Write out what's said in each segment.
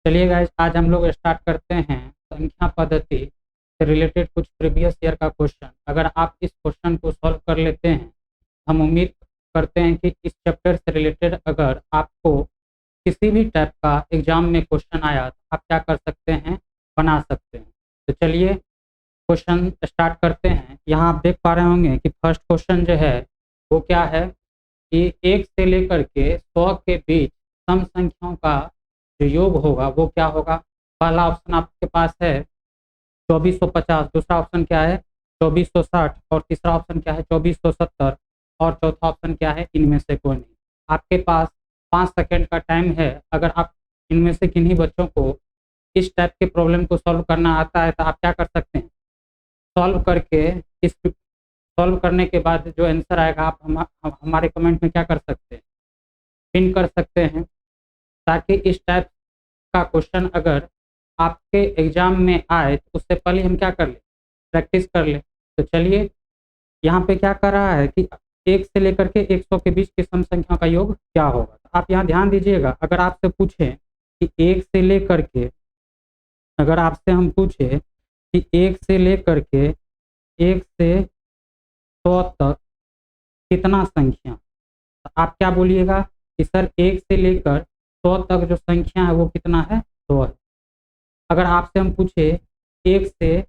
चलिए गाइस, आज हम लोग स्टार्ट करते हैं संख्या पद्धति से रिलेटेड कुछ प्रीवियस ईयर का क्वेश्चन। अगर आप इस क्वेश्चन को सॉल्व कर लेते हैं, हम उम्मीद करते हैं कि इस चैप्टर से रिलेटेड अगर आपको किसी भी टाइप का एग्जाम में क्वेश्चन आया तो आप क्या कर सकते हैं, बना सकते हैं। तो चलिए क्वेश्चन स्टार्ट करते हैं। यहाँ आप देख पा रहे होंगे कि फर्स्ट क्वेश्चन जो है वो क्या है कि 1 से लेकर के 100 के बीच सम संख्याओं का जो योग होगा वो क्या होगा। पहला ऑप्शन आपके पास है 2450, दूसरा ऑप्शन क्या है 2460 और तीसरा ऑप्शन क्या है 2470 और चौथा ऑप्शन क्या है इनमें से कोई नहीं। आपके पास 5 सेकंड का टाइम है। अगर आप इनमें से किन्हीं बच्चों को इस टाइप के प्रॉब्लम को सॉल्व करना आता है तो आप क्या कर सकते हैं, सॉल्व करके इस सॉल्व करने के बाद जो आंसर आएगा आप हमारे कमेंट में क्या कर सकते हैं, पिन कर सकते हैं, ताकि इस टाइप का क्वेश्चन अगर आपके एग्जाम में आए तो उससे पहले हम क्या कर ले, प्रैक्टिस कर ले। तो चलिए यहाँ पे क्या कर रहा है कि 1 से लेकर के 100 के बीच की सम संख्या का योग क्या होगा। तो आप यहाँ ध्यान दीजिएगा, अगर आपसे पूछें कि 1 से लेकर के, अगर आपसे हम पूछे कि 1 से लेकर के 1 से 100 तक कितना संख्या, तो आप क्या बोलिएगा कि सर 1 से लेकर 100 तक जो संख्या है वो कितना है, 100 है। अगर आपसे हम पूछे 1 से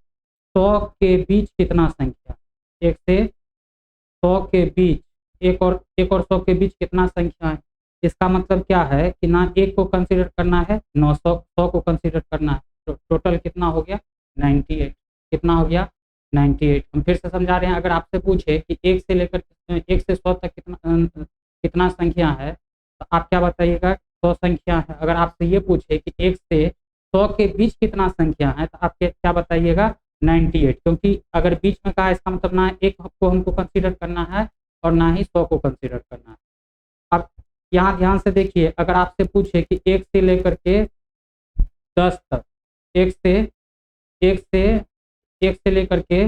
100 के बीच कितना संख्या, 1 से 100 के बीच, एक और 100 के बीच कितना संख्या है, इसका मतलब क्या है कि ना 1 को कंसीडर करना है, 100 को कंसीडर करना है। तो टोटल कितना हो गया, 98। कितना हो गया, 98। हम फिर से समझा रहे हैं। अगर आपसे पूछे कि 1 से लेकर 1 से 100 तक कितना संख्या है, तो आप क्या बताइएगा, 100 संख्या है। अगर आपसे ये पूछे कि 1 से 100 के बीच कितना संख्या है, तो आप क्या बताइएगा, 98। क्योंकि अगर बीच में कहा है इसका मतलब ना 1 को हमको कंसीडर करना है और ना ही 100 को कंसीडर करना है। अब यहाँ ध्यान से देखिए, अगर आपसे पूछे कि 1 से लेकर के 10 तक, 1 से 1 से 1 से लेकर के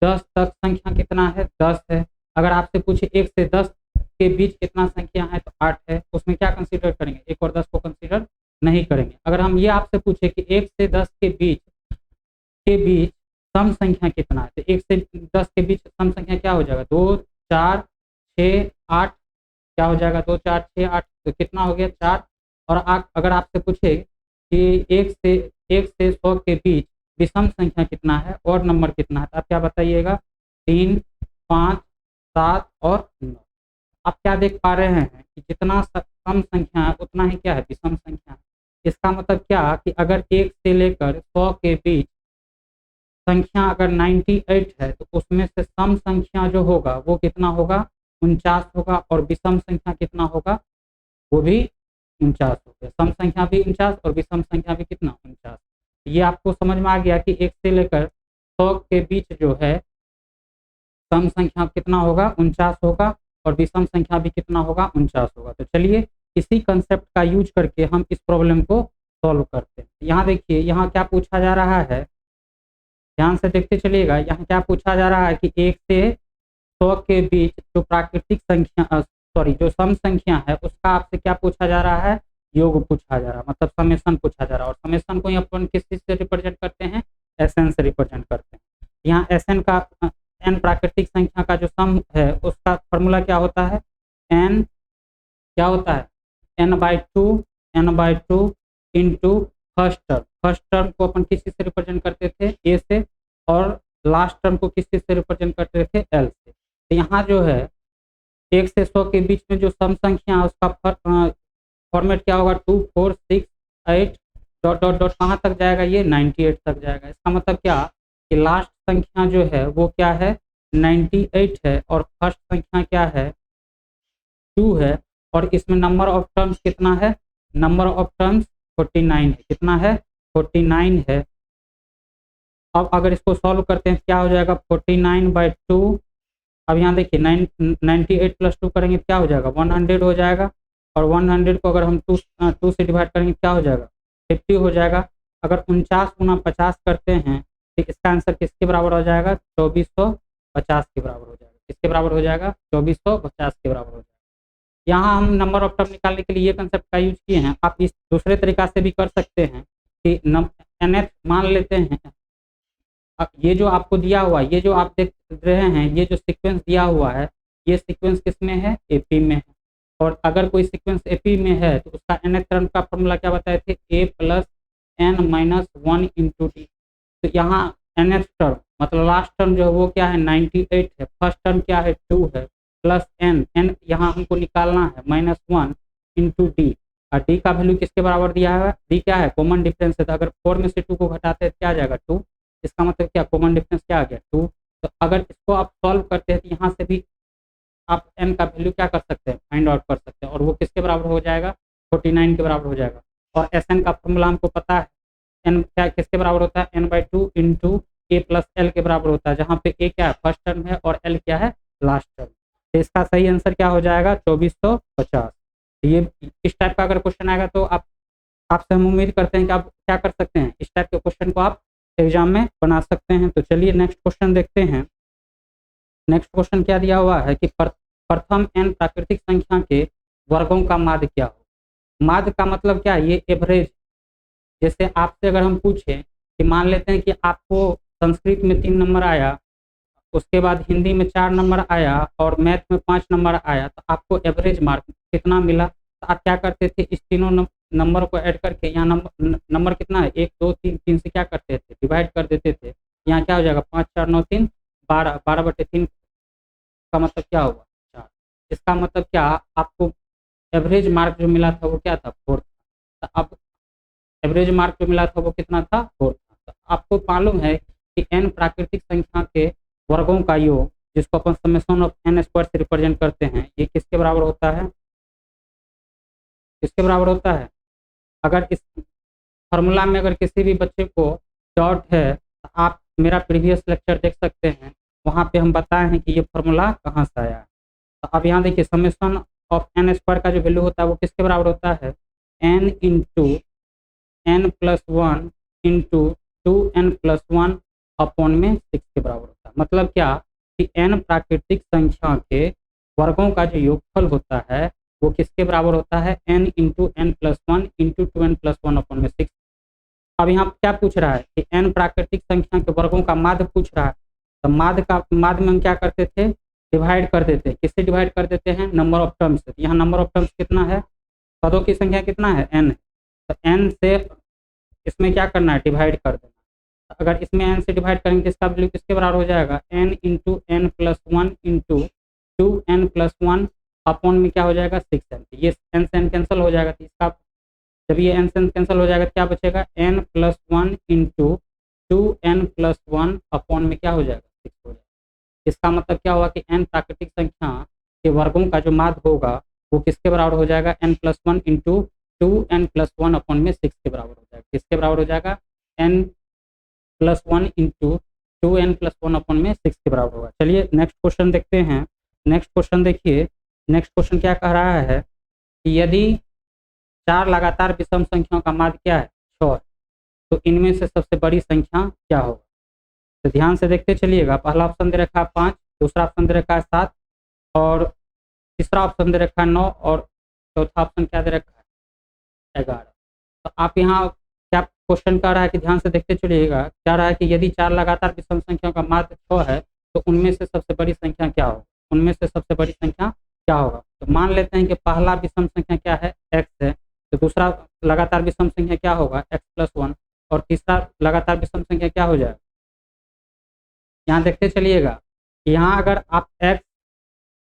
10 तक संख्या कितना है, 10 है। अगर आपसे पूछे 1 से 10 के बीच कितना संख्या है, तो 8 है। उसमें क्या कंसीडर करेंगे, 1 और 10 को कंसीडर नहीं करेंगे। अगर हम ये आपसे पूछे कि 1 से 10 के बीच सम संख्या कितना है, तो 1 से 10 के बीच सम संख्या क्या हो जाएगा, 2 4 6 8, क्या हो जाएगा, 2 4 6 8, तो कितना हो गया, 4। और अगर आपसे पूछे कि 1 से 100 के बीच विषम संख्या कितना है और नंबर कितना है, तो आप क्या बताइएगा, 3 5 7 और 9। आप क्या देख पा रहे हैं कि जितना सम संख्या है उतना ही क्या है, विषम संख्या है। इसका मतलब क्या कि अगर 1 से लेकर 100 के बीच संख्या अगर 98 है, तो उसमें से सम संख्या जो होगा वो कितना होगा, 49 होगा। और विषम संख्या कितना होगा, वो भी 49 होगा। सम संख्या भी 49 और विषम संख्या भी कितना, 49। ये आपको समझ में आ गया कि 1 से लेकर 100 के बीच जो है सम संख्या कितना होगा, 49 होगा, और विषम संख्या भी कितना होगा, 49 होगा। तो चलिए इसी कंसेप्ट का यूज करके हम इस प्रॉब्लम को सॉल्व करते हैं। यहाँ देखिए, यहाँ क्या पूछा जा रहा है, ध्यान से देखते चलिएगा। यहाँ क्या पूछा जा रहा है कि 1 से 100 के बीच जो प्राकृतिक संख्या, जो सम संख्या है उसका आपसे क्या पूछा जा रहा है, योग पूछा जा रहा है, मतलब समेशन पूछा जा रहा है। और समेशन को ही अपन किस चीज से रिप्रेजेंट करते हैं, एसएन से रिप्रेजेंट करते हैं। यहाँ एसएन का, एन प्राकृतिक संख्या का जो सम है उसका फॉर्मूला क्या होता है, एन क्या होता है, n/2 into first term. First term को अपन किस चीज से रिप्रेजेंट करते थे, ए से, और लास्ट टर्म को किस चीज से रिप्रेजेंट करते थे, एल से। तो यहाँ जो है 1 से 100 के बीच में जो सम संख्या है उसका फॉर्मेट क्या होगा, 2 4 6 8 डॉट डॉट डॉट, कहाँ तक जाएगा, ये 98 तक जाएगा। इसका मतलब क्या कि लास्ट संख्या जो है वो क्या है, 98 है, और फर्स्ट संख्या क्या है, 2 है। और इसमें नंबर ऑफ टर्म्स कितना है, नंबर ऑफ टर्म्स 49 है। कितना है, 49 है। अब अगर इसको सॉल्व करते हैं क्या हो जाएगा, 49/2। अब यहाँ देखिए 98 + 2 करेंगे क्या हो जाएगा, 100 हो जाएगा। और 100 को अगर हम 2 से डिवाइड करेंगे क्या हो जाएगा, 50 हो जाएगा। अगर 49 × 50 करते हैं तो इसका आंसर किसके बराबर हो जाएगा, 2450 के बराबर हो जाएगा। किसके बराबर हो जाएगा, 2450 के बराबर हो जाएगा। यहाँ हम नंबर ऑफ टर्म निकालने के लिए ये कंसेप्ट का यूज किए हैं। आप इस दूसरे तरीका से भी कर सकते हैं कि nth मान लेते हैं। अब ये जो आपको दिया हुआ है, ये जो आप देख रहे हैं, ये जो सीक्वेंस दिया हुआ है, ये सीक्वेंस किस में है? एपी में है। और अगर कोई सीक्वेंस एपी में है तो उसका nth टर्म का फॉर्मूला क्या बताए थे? a plus n minus 1 into T. तो यहाँ nth टर्म मतलब लास्ट टर्म जो है वो क्या है? 98 है। फर्स्ट टर्म क्या है? 2 है प्लस n यहाँ हमको निकालना है माइनस 1 इंटू डी। और डी का वैल्यू किसके बराबर दिया है? डी क्या है? कॉमन डिफरेंस है। तो अगर 4 में से 2 को घटाते हैं क्या आ जाएगा? 2। इसका मतलब क्या? कॉमन डिफरेंस क्या आ गया? 2। तो अगर इसको आप सॉल्व करते हैं तो यहाँ से भी आप n का वैल्यू क्या कर सकते हैं? फाइंड आउट कर सकते हैं। और वो किसके बराबर हो जाएगा? 49 के बराबर हो जाएगा। और Sn का फॉर्मूला हमको पता है, n क्या किसके बराबर होता है? n/2 इंटू ए प्लस एल के बराबर होता है, जहाँ पे a क्या है? फर्स्ट टर्म है और l क्या है? Last term. तो इसका सही आंसर क्या हो जाएगा? 2450। ये इस टाइप का अगर क्वेश्चन आएगा तो आपसे हम उम्मीद करते हैं कि आप क्या कर सकते हैं, इस टाइप के क्वेश्चन को आप एग्जाम में बना सकते हैं। तो चलिए नेक्स्ट क्वेश्चन देखते हैं। नेक्स्ट क्वेश्चन क्या दिया हुआ है कि प्रथम n प्राकृतिक संख्या के वर्गों का माध्य क्या हो? माध्य का मतलब क्या है? ये एवरेज। जैसे आपसे अगर हम पूछें कि मान लेते हैं कि आपको संस्कृत में 3 नंबर आया, उसके बाद हिंदी में 4 नंबर आया और मैथ में 5 नंबर आया, तो आपको एवरेज मार्क कितना मिला? तो आप क्या करते थे? इस तीनों नंबर को ऐड करके यहाँ नंबर कितना है? 1 2 3, 3 से क्या करते थे? डिवाइड कर देते थे। यहाँ क्या हो जाएगा? 5 4 9 3 12, 12/3 का मतलब क्या होगा? 4। इसका मतलब क्या? आपको एवरेज मार्क जो मिला था वो क्या था? 4 था। तो अब एवरेज मार्क जो मिला था वो कितना था? 4 था। तो आपको मालूम है कि n प्राकृतिक संख्या के वर्गों का योग, जिसको अपन समेशन ऑफ n स्क्वायर से रिप्रेजेंट करते हैं, ये किसके बराबर होता है? किसके बराबर होता है? अगर इस फार्मूला में अगर किसी भी बच्चे को डाउट है तो आप मेरा प्रीवियस लेक्चर देख सकते हैं, वहाँ पे हम बताए हैं कि ये फार्मूला कहाँ से आया है। तो अब यहाँ देखिए, समेशन ऑफ n स्क्वायर का जो वैल्यू होता है वो किसके बराबर होता है? n into n plus 1 into 2n plus 1 upon में 6 के बराबर होता है। मतलब क्या कि n प्राकृतिक संख्या के वर्गों का जो योगफल होता है वो किसके बराबर होता है? n into n plus 1 into 2n plus 1 upon में 6। अब यहाँ क्या पूछ रहा है कि n प्राकृतिक संख्या के वर्गों का माध्य पूछ रहा है। तो माध्य में हम क्या करते थे? डिवाइड कर देते हैं। किससे डिवाइड कर देते हैं? नंबर ऑफ टर्म्स से। यहाँ नंबर ऑफ टर्म्स कितना है? पदों की संख्या कितना है? n है। तो n से इसमें क्या करना है? डिवाइड कर देना। अगर इसमें n से डिवाइड करेंगे तो इसका वैल्यू किसके बराबर हो जाएगा? n into n plus 1 into 2n plus 1 upon में क्या हो जाएगा? 6n। ये n से n कैंसिल हो जाएगा। तो इसका जब ये n से n कैंसिल हो जाएगा तो क्या बचेगा? n plus 1 into 2n plus 1 upon में क्या हो जाएगा? 6 हो जाएगा। इसका मतलब क्या हुआ कि n प्राकृतिक संख्या के वर्गों का जो माध्य होगा वो किसके बराबर हो जाएगा? n plus 1 into 2n plus 1 upon में 6 के बराबर हो जाएगा। किसके बराबर हो जाएगा? n plus 1 into 2n plus 1 upon में 6 के बराबर होगा। चलिए नेक्स्ट क्वेश्चन देखते हैं। नेक्स्ट क्वेश्चन देखिए, नेक्स्ट क्वेश्चन क्या कह रहा है कि यदि 4 लगातार विषम संख्याओं का माध्य क्या है? 6 है, तो इनमें से सबसे बड़ी संख्या क्या होगा? तो ध्यान से देखते चलिएगा। पहला ऑप्शन दे रखा है 5, दूसरा ऑप्शन दे रखा है 7 और तीसरा ऑप्शन दे रखा है 9 और चौथा ऑप्शन क्या दे रखा है? 11। तो आप यहाँ क्या क्वेश्चन कह रहा है कि ध्यान से देखते चलिएगा। क्या रहा है कि यदि 4 लगातार विषम संख्याओं का माध्य 6 है तो उनमें से सबसे बड़ी संख्या क्या होगा? उनमें से सबसे बड़ी संख्या क्या होगा? तो मान लेते हैं कि पहला विषम संख्या क्या है? x है। तो दूसरा लगातार विषम संख्या क्या होगा? x प्लस 1 और तीसरा लगातार विषम संख्या क्या हो जाएगा? यहाँ देखते चलिएगा। यहाँ अगर आप x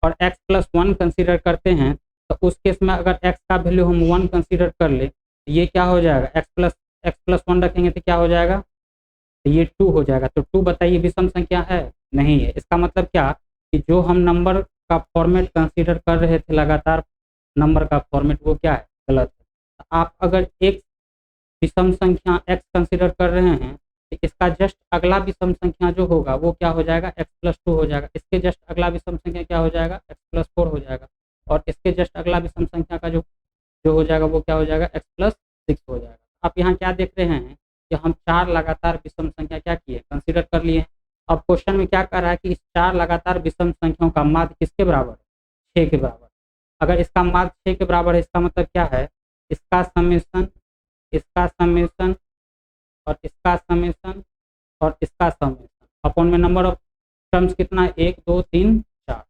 और x प्लस 1 कंसिडर करते हैं तो उस केस में अगर x का वैल्यू हम 1 कंसिडर कर ले तो ये क्या हो जाएगा? x प्लस 1 रखेंगे तो क्या हो जाएगा? तो ये 2 हो जाएगा। तो 2 बताइए विषम संख्या है? नहीं है। इसका मतलब क्या कि जो हम नंबर का फॉर्मेट कंसीडर कर रहे थे, लगातार नंबर का फॉर्मेट, वो क्या है? गलत है। तो आप अगर एक विषम संख्या x कंसीडर कर रहे हैं तो इसका जस्ट अगला विषम संख्या जो होगा वो क्या हो जाएगा? x प्लस 2 हो जाएगा। इसके जस्ट अगला विषम संख्या क्या हो जाएगा? x प्लस 4 हो जाएगा। और इसके जस्ट अगला विषम संख्या का जो हो जाएगा वो क्या हो जाएगा? x प्लस 6 हो जाएगा। आप यहाँ क्या देख रहे हैं कि हम 4 लगातार विषम संख्या क्या किए? कंसीडर कर लिए। अब क्वेश्चन में क्या कह रहा है कि इस 4 लगातार विषम संख्याओं का माध्य किसके बराबर है? 6 के बराबर। अगर इसका मार्ग 6 के बराबर है, इसका मतलब क्या है, इसका समेशन, इसका समेशन और इसका समेशन और इसका समेशन अपॉन में नंबर ऑफ टर्म्स कितना है, 1 2 3 4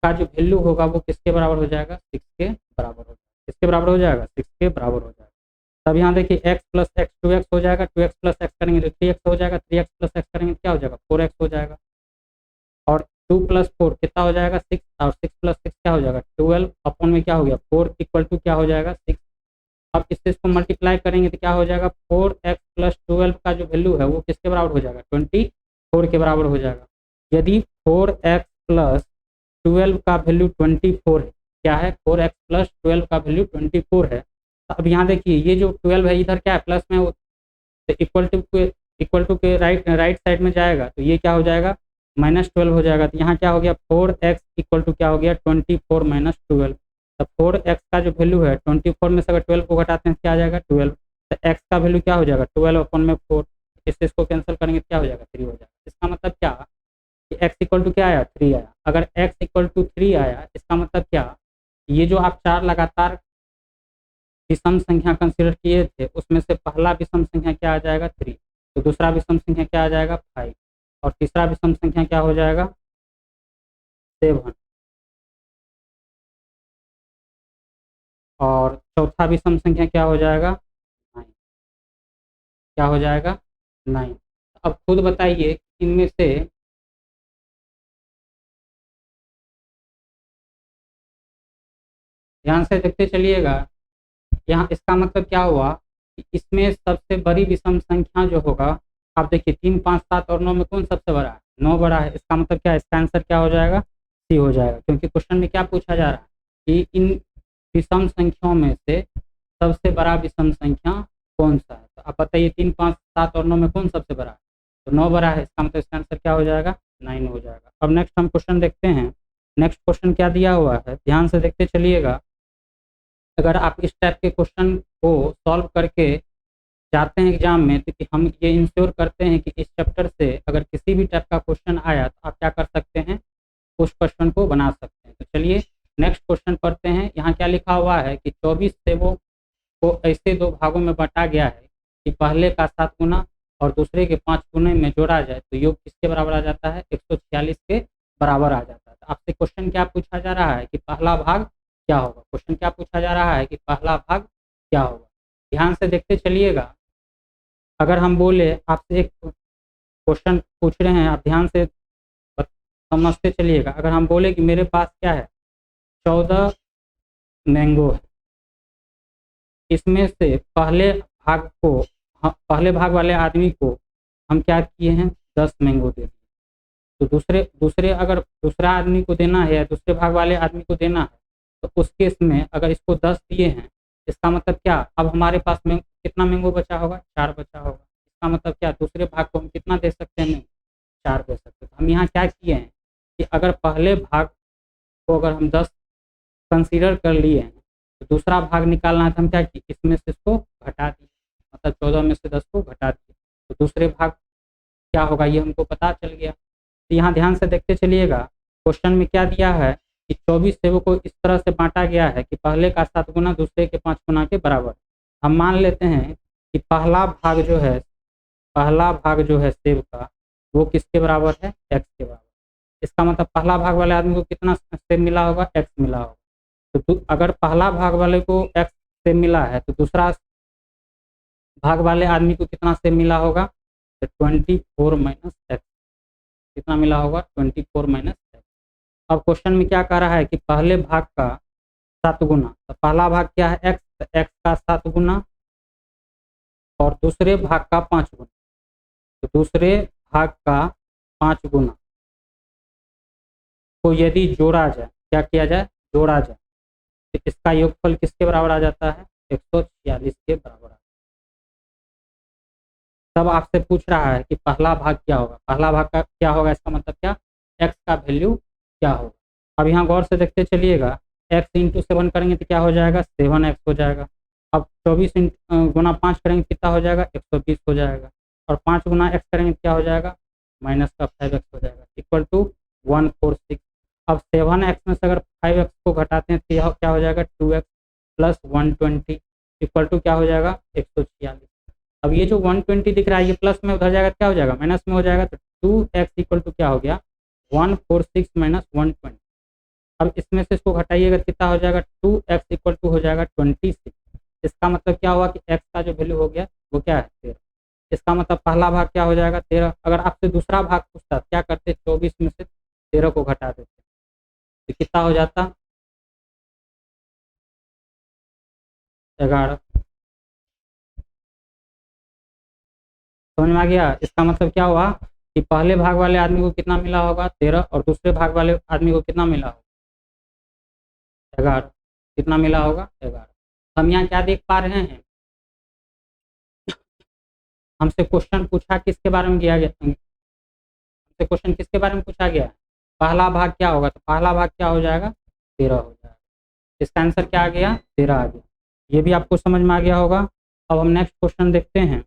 का जो वैल्यू होगा वो किसके बराबर हो जाएगा, 6 के बराबर हो जाएगा। किसके बराबर हो जाएगा, 6 के बराबर हो जाएगा। तब यहाँ देखिए x प्लस एक्स 2x हो जाएगा, 2x प्लस एक्स करेंगे तो 3x हो जाएगा, 3x प्लस एक्स करेंगे तो क्या हो जाएगा, 4x हो जाएगा। और 2 प्लस 4 कितना हो जाएगा, 6, और 6 प्लस 6 क्या हो जाएगा, 12 अपॉन में क्या हो गया 4 इक्वल टू क्या हो जाएगा 6। अब इससे इसको मल्टीप्लाई करेंगे तो क्या हो जाएगा, 4x प्लस 12 का जो वैल्यू है वो किसके बराबर हो जाएगा, 24 के बराबर हो जाएगा। यदि 4x प्लस 12 का वैल्यू 24 है, क्या है 4x प्लस 12 का वैल्यू 24 है, तो अब यहाँ देखिए ये जो 12 है इधर क्या है प्लस में, तो इक्वल टू के राइट साइड में जाएगा तो ये क्या हो जाएगा -12 हो जाएगा। तो यहाँ क्या हो गया 4x इक्वल टू क्या हो गया 24 माइनस 12। तो 4x का जो वैल्यू है 24 में से अगर 12 को घटाते हैं क्या आ जाएगा 12, तो x का वैल्यू क्या हो जाएगा 12 अपॉन में 4, इससे इसको कैंसिल करेंगे क्या हो जाएगा 3 हो जाएगा। इसका मतलब क्या कि x इक्वल टू क्या आया 3 आया। अगर x इक्वल टू 3 आया इसका मतलब क्या, ये जो आप 4 लगातार विषम संख्या कंसीडर किए थे उसमें से पहला विषम संख्या क्या आ जाएगा 3, तो दूसरा विषम संख्या क्या आ जाएगा 5 और तीसरा विषम संख्या क्या हो जाएगा 7 और चौथा विषम संख्या क्या हो जाएगा 9, क्या हो जाएगा 9। अब खुद बताइए इनमें से ध्यान से देखते चलिएगा, यहाँ इसका मतलब क्या हुआ कि इसमें सबसे बड़ी विषम संख्या जो होगा, आप देखिए 3 5 7 और 9 में कौन सबसे बड़ा है, 9 बड़ा है। इसका मतलब क्या है, इसका आंसर क्या हो जाएगा सी हो जाएगा, क्योंकि क्वेश्चन में क्या पूछा जा रहा है कि इन विषम संख्याओं में से सबसे बड़ा विषम संख्या कौन सा है। तो आप बताइए 3 5 7 और 9 में कौन सबसे बड़ा है, तो 9 बड़ा है, इसका मतलब इसका आंसर क्या हो जाएगा 9 हो जाएगा। अब नेक्स्ट हम क्वेश्चन देखते हैं। नेक्स्ट क्वेश्चन क्या दिया हुआ है, ध्यान से देखते चलिएगा। अगर आप इस टाइप के क्वेश्चन को सॉल्व करके जाते हैं एग्जाम में तो कि हम ये इंश्योर करते हैं कि इस चैप्टर से अगर किसी भी टाइप का क्वेश्चन आया तो आप क्या कर सकते हैं, उस क्वेश्चन को बना सकते हैं। तो चलिए नेक्स्ट क्वेश्चन पढ़ते हैं। यहाँ क्या लिखा हुआ है कि 24 सेवों को ऐसे 2 भागों में बांटा गया है कि पहले का 7 गुना और दूसरे के 5 गुने में जोड़ा जाए तो योग किसके बराबर आ जाता है, 146 के बराबर आ जाता है। तो आपसे क्वेश्चन क्या पूछा जा रहा है कि पहला भाग क्या होगा, क्वेश्चन क्या पूछा जा रहा है कि पहला भाग क्या होगा। ध्यान से देखते चलिएगा। अगर हम बोले आपसे एक क्वेश्चन पूछ रहे हैं, आप ध्यान से समझते चलिएगा। अगर हम बोले कि मेरे पास क्या है 14 मैंगो है, इसमें से पहले भाग वाले आदमी को हम क्या किए हैं 10 मैंगो दे दिए, तो दूसरे अगर दूसरा आदमी को देना है या दूसरे भाग वाले आदमी को देना है तो उस केस में अगर इसको 10 दिए हैं, इसका मतलब क्या, अब हमारे पास में कितना मैंगो बचा होगा, 4 बचा होगा। इसका मतलब क्या, दूसरे भाग को हम कितना दे सकते हैं, 4 दे सकते हैं। हम यहाँ क्या किए हैं कि अगर पहले भाग को अगर हम 10 कंसीडर कर लिए हैं तो दूसरा भाग निकालना है तो हम क्या किए, इसमें से इसको घटा दिए, मतलब 14 में से 10 को घटा दिए, तो दूसरे भाग क्या होगा ये हमको पता चल गया। तो यहाँ ध्यान से देखते चलिएगा। क्वेश्चन में क्या दिया है कि 24 सेवों को इस तरह से बांटा गया है कि पहले का 7 गुना दूसरे के 5 गुना के बराबर। हम मान लेते हैं कि पहला भाग जो है सेब का वो किसके बराबर है, x के बराबर। इसका मतलब पहला भाग वाले आदमी को कितना सेब मिला होगा, x मिला होगा। तो अगर पहला भाग वाले को x सेब मिला है तो दूसरा भाग वाले आदमी को कितना सेब मिला होगा, तो 24 माइनस एक्स, कितना मिला होगा 24 माइनस एक्स। अब क्वेश्चन में क्या कह रहा है कि पहले भाग का 7 गुना, तो पहला भाग क्या है x, तो x का 7 गुना और दूसरे भाग का 5 गुना, तो दूसरे भाग का 5 गुना को यदि जोड़ा जाए, क्या किया जाए, जोड़ा जाए, तो इसका योगफल किसके बराबर आ जाता है, 146 के बराबर आ जाता है। तब आपसे पूछ रहा है कि पहला भाग क्या होगा, पहला भाग का क्या होगा, इसका मतलब क्या, x का वैल्यू क्या होगा। अब यहाँ गौर से देखते चलिएगा, x इंटू 7 करेंगे तो क्या हो जाएगा 7x हो जाएगा। अब 24 गुना 5 करेंगे कितना हो जाएगा 120 हो जाएगा, और 5 गुना x करेंगे क्या हो जाएगा -5x हो जाएगा, इक्वल टू 146। अब 7x में से अगर 5x को घटाते हैं तो यह क्या हो जाएगा 2x प्लस 120 इक्वल टू क्या हो जाएगा 146। अब ये जो 120 दिख रहा है ये प्लस में उधर जाएगा क्या हो जाएगा माइनस में हो जाएगा, तो 2x इक्वल टू क्या हो गया 146 माइनस 120। अब इसमें से इसको घटाइएगा कितना हो जाएगा 2x इक्वल टू हो जाएगा 26। इसका मतलब क्या हुआ कि x का जो वैल्यू हो गया वो क्या है 13। इसका मतलब पहला भाग क्या हो जाएगा 13। अगर आपसे दूसरा भाग पूछता क्या करते 24 में से 13 को घटा देते तो कितना हो जाता 11। समझ में आ गया। इसका मतलब क्या हुआ कि पहले भाग वाले आदमी को कितना मिला होगा 13 और दूसरे भाग वाले आदमी को कितना मिला होगा 11। कितना मिला होगा 11। हम यहाँ क्या देख पा रहे हैं हमसे क्वेश्चन पूछा किसके बारे में किया गया हमसे क्वेश्चन किसके बारे में पूछा गया है पहला भाग क्या होगा, तो पहला भाग क्या हो जाएगा 13 हो जाएगा। इसका आंसर क्या आ गया 13 आ गया। ये भी आपको समझ में आ गया होगा। अब हम नेक्स्ट क्वेश्चन देखते हैं।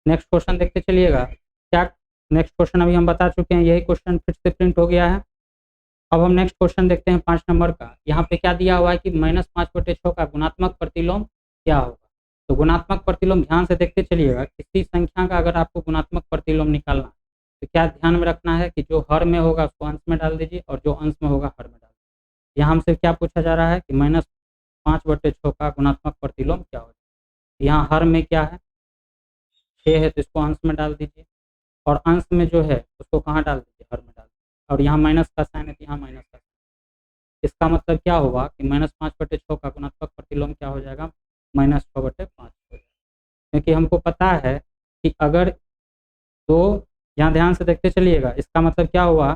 नेक्स्ट क्वेश्चन देखते चलिएगा क्या। नेक्स्ट क्वेश्चन अभी हम बता चुके हैं, यही क्वेश्चन फिर से प्रिंट हो गया है। अब हम नेक्स्ट क्वेश्चन देखते हैं 5 नंबर का। यहाँ पे क्या दिया हुआ है कि -5/6 का गुणात्मक प्रतिलोम क्या होगा। तो गुणात्मक प्रतिलोम ध्यान से देखते चलिएगा। किसी संख्या का अगर आपको गुणात्मक प्रतिलोम निकालना है तो क्या ध्यान में रखना है कि जो हर में होगा उसको अंश में डाल दीजिए और जो अंश में होगा हर में डाल दीजिए। यहाँ हमसे क्या पूछा जा रहा है कि -5/6 का गुणात्मक प्रतिलोम क्या होगा। यहाँ हर में क्या है 6 है तो इसको अंश में डाल दीजिए और अंश में जो है उसको कहाँ डाल दीजिए हर में डाल दीजिए। और यहाँ माइनस का साइन है तो यहाँ माइनस का। इसका मतलब क्या होगा कि -5/6 का गुणात्मक प्रतिलोम क्या हो जाएगा -6/5 हो जाएगा। क्योंकि हमको पता है कि अगर तो यहाँ ध्यान से देखते चलिएगा। इसका मतलब क्या हुआ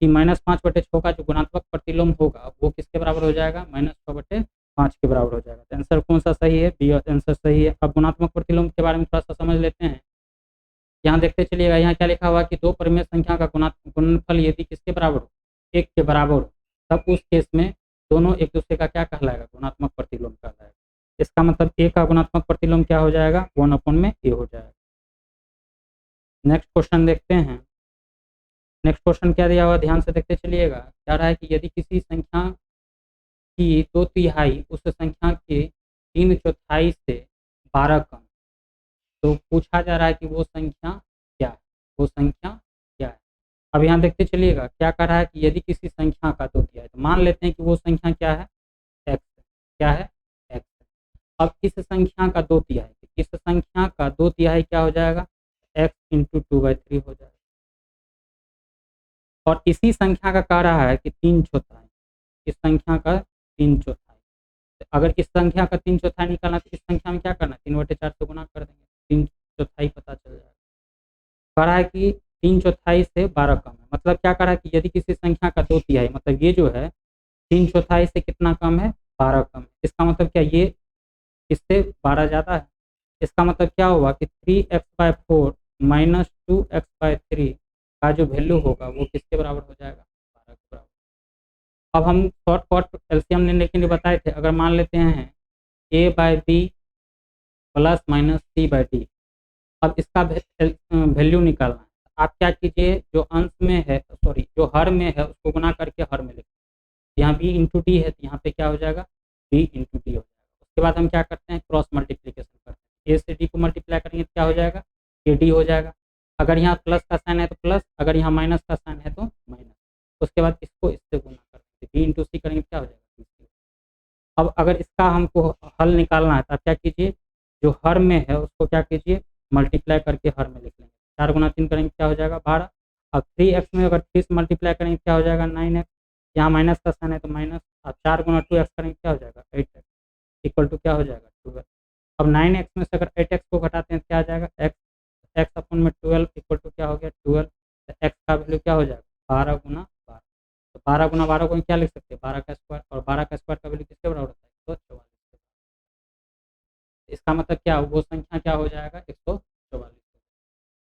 कि -5/6 का जो गुणात्मक प्रतिलोम होगा वो किसके बराबर हो जाएगा -6/5 के बराबर हो जाएगा। तो आंसर कौन सा सही है बी आंसर सही है। अब गुणात्मक प्रतिलोम के बारे में थोड़ा सा समझ लेते हैं। यहाँ देखते चलिएगा यहाँ क्या लिखा हुआ कि दो परिमेय संख्या का गुणनफल यदि किसके बराबर हो 1 के बराबर हो तब उस केस में दोनों एक दूसरे का क्या कहलाएगा गुणात्मक प्रतिलोम कहलाएगा। इसका मतलब ए का गुणात्मक प्रतिलोम क्या हो जाएगा 1/में ए हो जाएगा। नेक्स्ट क्वेश्चन देखते हैं। नेक्स्ट क्वेश्चन क्या दिया हुआ ध्यान से देखते चलिएगा। क्या रहा है कि यदि किसी संख्या की 2/3 उस संख्या के 3/4 से 12 कम, तो पूछा जा रहा है कि वो संख्या क्या है। वो संख्या क्या है। अब यहाँ देखते चलिएगा क्या कर रहा है कि यदि किसी संख्या का 2/3 तो मान लेते हैं कि वो संख्या क्या है x। क्या है x। अब इस संख्या का 2/3 इस संख्या का 2/3 क्या हो जाएगा x इंटू 2/3 हो जाएगा। और इसी संख्या का कह रहा है कि 3/4 इस संख्या का 3/4। अगर इस संख्या का 3/4 निकालना तो इस संख्या में क्या करना 3/4 से गुना कर देंगे 3/4 पता चल जाएगा। कह रहा है कि 3/4 से 12 कम है। मतलब क्या कह रहा है कि यदि किसी संख्या का 2/3 मतलब ये जो है 3/4 से कितना कम है 12 कम है। इसका मतलब क्या ये इससे 12 ज़्यादा है। इसका मतलब क्या होगा कि 3x/4 माइनस 2x/3 का जो वैल्यू होगा वो किसके बराबर हो जाएगा 12 के बराबर। अब हम शॉर्ट कट एलसीएम लेने के लिए बताए थे। अगर मान लेते हैं a/b प्लस माइनस c/d। अब इसका वैल्यू निकालना है। आप क्या कीजिए जो अंश में है सॉरी जो हर में है उसको गुना करके हर में लिखिए। यहाँ b इंटू डी है तो यहाँ पे क्या हो जाएगा b इंटू डी हो जाएगा। उसके बाद हम क्या करते हैं क्रॉस मल्टीप्लीकेशन करते हैं। a से d को मल्टीप्लाई करेंगे तो क्या हो जाएगा के डी हो जाएगा। अगर यहाँ प्लस का साइन है तो प्लस, अगर यहाँ माइनस का साइन है तो माइनस। उसके बाद इसको इससे गुना करते हैं b इंटू सी करेंगे क्या हो जाएगा। अब अगर इसका हमको हल निकालना है तो आप क्या कीजिए जो हर में है उसको क्या कीजिए मल्टीप्लाई करके हर में लिख लेंगे। 4 गुना 3 करेंगे क्या हो जाएगा 12। अब 3x में अगर 3 से मल्टीप्लाई करेंगे क्या हो जाएगा 9x। यहाँ माइनस का साइन है तो माइनस। अब 4 गुना 2x करेंगे क्या हो जाएगा 8x इक्वल टू क्या हो जाएगा 12। अब 9x में से अगर 8x को घटाते हैं तो क्या आ जाएगा x/12 इक्वल टू क्या हो गया 12। तो x का वैल्यू क्या हो जाएगा 12 गुना 12। तो 12 गुना 12 को क्या लिख सकते हैं 12 का स्क्वायर। और 12 का स्क्वायर का वैल्यू किसके बराबर होता है 144। इसका मतलब क्या वो संख्या क्या हो जाएगा 144।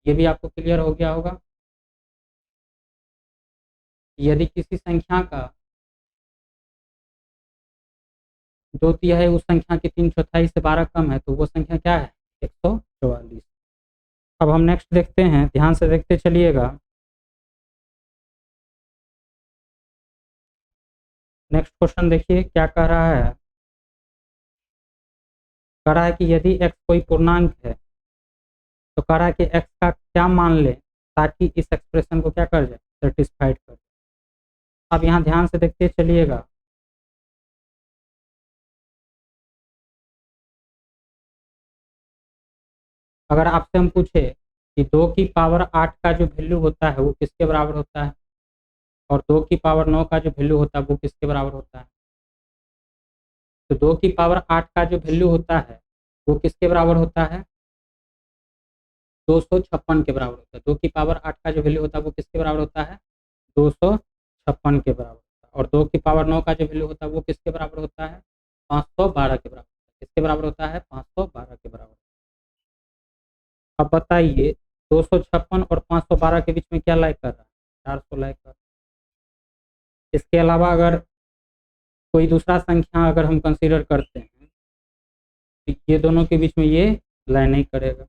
ये भी आपको क्लियर हो गया होगा। यदि किसी संख्या का 2/3 उस संख्या की 3/4 से 12 कम है तो वो संख्या क्या है 144। अब हम नेक्स्ट देखते हैं ध्यान से देखते चलिएगा। नेक्स्ट क्वेश्चन देखिए क्या कह रहा है। कह रहा है कि यदि x कोई पूर्णांक है तो कह रहा है कि x का क्या मान ले ताकि इस एक्सप्रेशन को क्या कर जाए, सेटिस्फाइड कर जाए। अब यहाँ ध्यान से देखते चलिएगा। अगर आपसे हम पूछे कि 2 की पावर 8 का जो वैल्यू होता है वो किसके बराबर होता है, और 2 की पावर 9 का जो वैल्यू होता है वो किसके बराबर होता है, तो 2 की पावर 8 का जो वैल्यू होता है वो किसके बराबर होता है, 256 के बराबर होता है। 2 की पावर 8 का जो वैल्यू होता है वो किसके बराबर होता है, 256 के बराबर होता है। और 2 की पावर 9 का जो वैल्यू होता है वो किसके बराबर होता है, 512 के बराबर। किसके बराबर होता है, 512 के बराबर। अब बताइए 256 और 512 के बीच में क्या लाइक कर रहा है, 400 लाइक कर। इसके अलावा अगर कोई दूसरा संख्या अगर हम कंसीडर करते हैं तो ये दोनों के बीच में ये लाइन नहीं करेगा।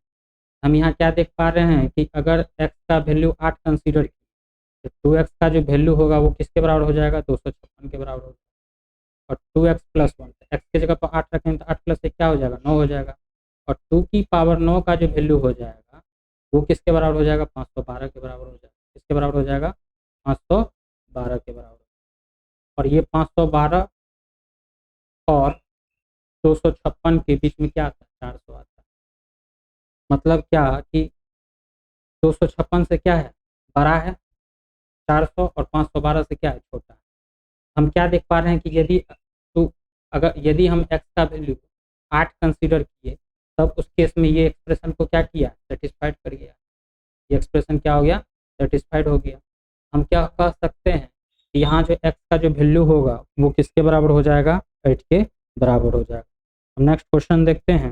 हम यहाँ क्या देख पा रहे हैं कि अगर x का वैल्यू 8 कंसीडर किया तो 2x का जो वैल्यू होगा वो किसके बराबर हो जाएगा, 256 के बराबर हो जाएगा। और 2x प्लस 1, एक्स की जगह पर 8 रखेंगे तो 8 प्लस 1 क्या हो जाएगा, 9 हो जाएगा। और 2 की पावर 9 का जो वैल्यू हो जाएगा वो किसके बराबर हो जाएगा, 512 के बराबर हो जाएगा। किसके बराबर हो जाएगा, 512 के बराबर। और ये 512 और 256 के बीच में क्या आता है, 400 आता है। मतलब क्या कि 256 से क्या है, बड़ा है 400, और 512 से क्या है, छोटा है। हम क्या देख पा रहे हैं कि यदि हम x का वैल्यू 8 कंसीडर किए तब उस केस में ये एक्सप्रेशन को क्या किया, सेटिस्फाइड कर गया। ये एक्सप्रेशन क्या हो गया, सेटिस्फाइड हो गया। हम क्या कह सकते हैं कि यहाँ जो x का जो वैल्यू होगा वो किसके बराबर हो जाएगा, 8 के बराबर हो जाएगा। हम नेक्स्ट क्वेश्चन देखते हैं,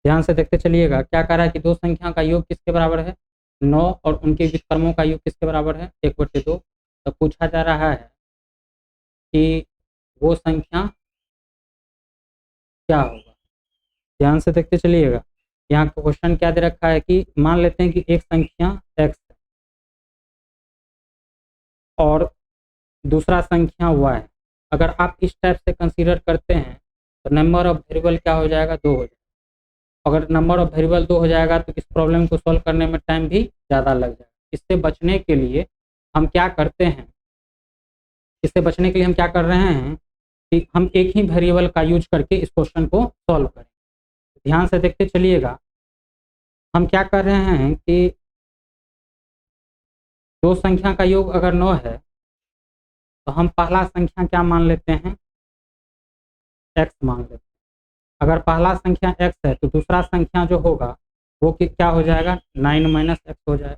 ध्यान से देखते चलिएगा। क्या कह रहा है कि दो संख्या का योग किसके बराबर है, 9 और उनके व्युत्क्रमों का योग किसके बराबर है, 1/2। तो पूछा जा रहा है कि वो संख्या क्या होगा। ध्यान से देखते चलिएगा। यहाँ क्वेश्चन क्या दे रखा है कि मान लेते हैं कि एक संख्या x है और दूसरा संख्या y है। अगर आप इस टाइप से कंसीडर करते हैं तो नंबर ऑफ वेरिएबल क्या हो जाएगा, 2 हो जाएगा। अगर नंबर ऑफ वेरिएबल 2 हो जाएगा तो इस प्रॉब्लम को सॉल्व करने में टाइम भी ज़्यादा लग जाएगा। इससे बचने के लिए हम क्या करते हैं, इससे बचने के लिए हम क्या कर रहे हैं कि हम एक ही वेरिएबल का यूज करके इस क्वेश्चन को सॉल्व करें। ध्यान से देखते चलिएगा। हम क्या कर रहे हैं कि दो संख्या का योग अगर 9 है तो हम पहला संख्या क्या मान लेते हैं, x मान लेते हैं। अगर पहला संख्या x है तो दूसरा संख्या जो होगा वो क्या हो जाएगा, 9 माइनस एक्स हो जाएगा।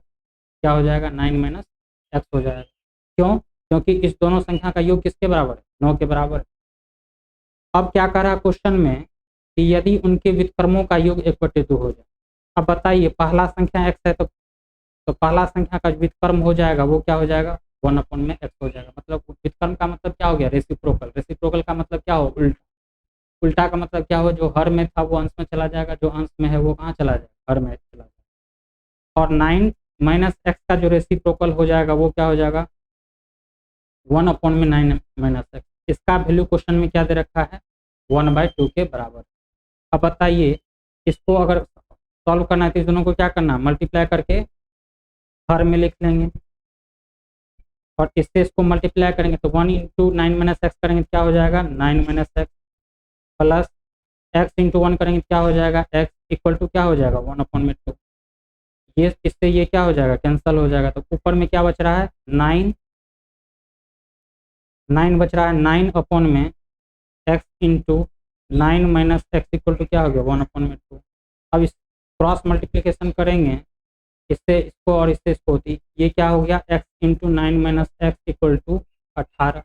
क्या हो जाएगा, 9 माइनस एक्स हो जाएगा। क्यों, क्योंकि इस दोनों संख्या का योग किसके बराबर है, 9 के बराबर है। अब क्या कह रहा है क्वेश्चन में कि यदि उनके व्युत्क्रमों का योग 1/2 हो जाए। अब बताइए पहला संख्या x है तो पहला संख्या का व्युत्क्रम हो जाएगा वो क्या हो जाएगा, 1/x हो जाएगा। मतलब व्युत्क्रम का मतलब क्या हो गया, रेसिप्रोकल। रेसिप्रोकल का मतलब क्या हो, उल्टा। उल्टा का मतलब क्या हो, जो हर में था वो अंश में चला जाएगा, जो अंश में है वो कहाँ चला जाएगा, हर में चला जाएगा। और 9 माइनस एक्स का जो रेसिप्रोकल हो जाएगा वो क्या हो जाएगा, 1/9 माइनस एक्स। इसका वैल्यू क्वेश्चन में क्या दे रखा है, 1/2 के बराबर। अब बताइए इसको अगर सॉल्व करना है तो इस दोनों को क्या करना है, मल्टीप्लाई करके हर में लिख लेंगे। और इससे इसको मल्टीप्लाई करेंगे तो 1 इंटू 9 माइनस एक्स करेंगे क्या हो जाएगा, 9 minus x, plus x into 1 करेंगे क्या हो जाएगा, एक्स इक्वल टू क्या हो जाएगा, 1/2। ये इससे ये क्या हो जाएगा, कैंसिल हो जाएगा। तो ऊपर में क्या बच रहा है, 9 बच रहा है। 9/में x into 9 minus x equal to क्या हो गया, 1/2। अब इस क्रॉस मल्टीप्लिकेशन करेंगे, इससे इसको और इससे इसको होती, ये क्या हो गया, x into 9 minus x equal to 18।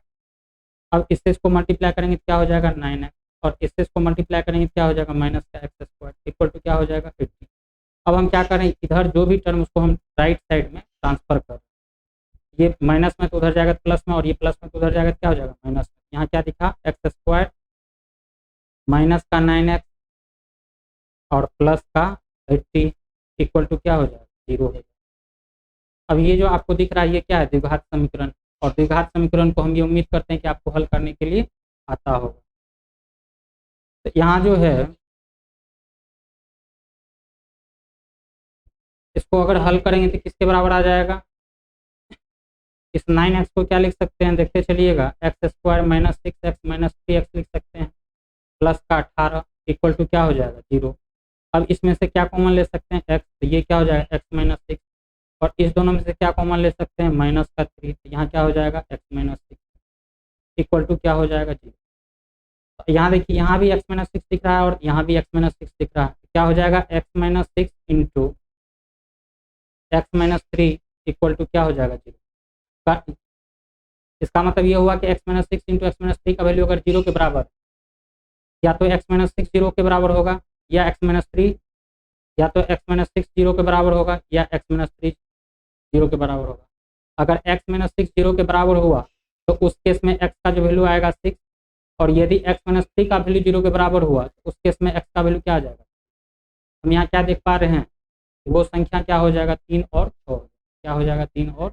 अब इससे इसको मल्टीप्लाई करेंगे क्या हो जाएगा, 9x। और इससे इसको मल्टीप्लाई करेंगे क्या हो जाएगा, माइनस का एक्स स्क्वायर इक्वल टू क्या हो जाएगा, 50। अब हम क्या करें, इधर जो भी टर्म उसको हम राइट साइड में ट्रांसफर कर, ये माइनस में तो उधर जाएगा प्लस में, और ये प्लस में तो उधर जाएगा क्या हो जाएगा, माइनस में। यहाँ क्या दिखा, एक्स स्क्वायर माइनस का 9x और प्लस का 80 इक्वल टू क्या हो जाएगा, 0 हो जाएगा। अब ये जो आपको दिख रहा है ये क्या है, द्विघात समीकरण। और द्विघात समीकरण को हम ये उम्मीद करते हैं कि आपको हल करने के लिए आता होगा। तो यहाँ जो है इसको अगर हल करेंगे तो किसके बराबर आ जाएगा? इस 9x को क्या लिख सकते हैं, देखते चलिएगा, x square minus 6x minus 3x लिख सकते हैं, प्लस का 18 इक्वल टू क्या हो जाएगा 0। अब इसमें से क्या कॉमन ले सकते हैं x, तो ये क्या हो जाएगा x माइनस 6, और इस दोनों में से क्या कॉमन ले सकते हैं माइनस का 3, तो यहाँ क्या हो जाएगा x माइनस 6 इक्वल टू क्या हो जाएगा 0। यहाँ देखिए यहाँ भी x माइनस 6 दिख रहा है और यहाँ भी x माइनस 6 दिख रहा है, क्या हो जाएगा x minus 6 into x minus 3 equal to क्या हो जाएगा 0। इसका मतलब ये हुआ कि x minus 6 into x minus 3 का वैल्यू अगर 0 के बराबर, या तो x माइनस 6 0 के बराबर होगा, या x माइनस 3, या तो x माइनस 6 0 के बराबर होगा, या x माइनस 3 0 के बराबर होगा। अगर x माइनस 6 0 के बराबर हुआ तो उस केस में x का जो वैल्यू आएगा 6, और यदि x माइनस 3 का वैल्यू 0 के बराबर हुआ तो उस केस में x का वैल्यू क्या आ जाएगा? हम यहाँ क्या देख पा रहे हैं, वो संख्या क्या हो जाएगा 3 और 6, क्या हो जाएगा 3 और।